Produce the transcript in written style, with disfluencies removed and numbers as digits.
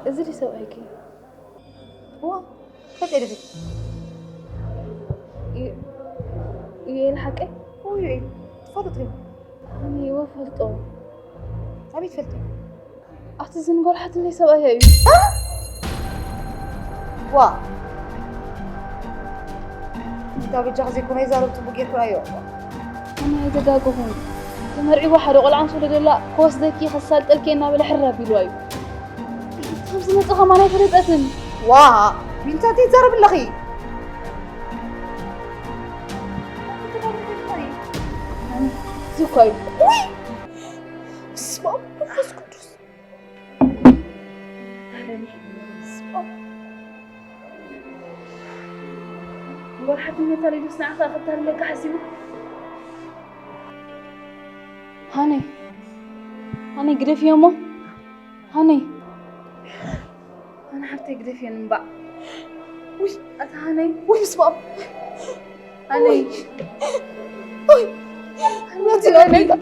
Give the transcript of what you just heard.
إذا لي سويك هو فتقلبي يلحق هو ايه تفضلي أنا وفلت عبي تفلتي أعتزن قول حتى لي سويها وا انت بتجهزي كون يزارو تبقي رايو أنا إذا داقو هون تمرعي واحد وقول عن صورة لا كوس ذكي خسالت الكينا بالحرة بالوايو خمسة نتقى معنا فرد أتن وا بنتاتي تزارو باللخي زوكاي وي اسمع بس كنتس اسمع قول حتى إني ترى يدوس نعسى أخذتها لك حسيبه هاني قريف يومه هاني أنا حتى قريف ينبع وي أتهاني وي اسمع هاني وي ما تلوني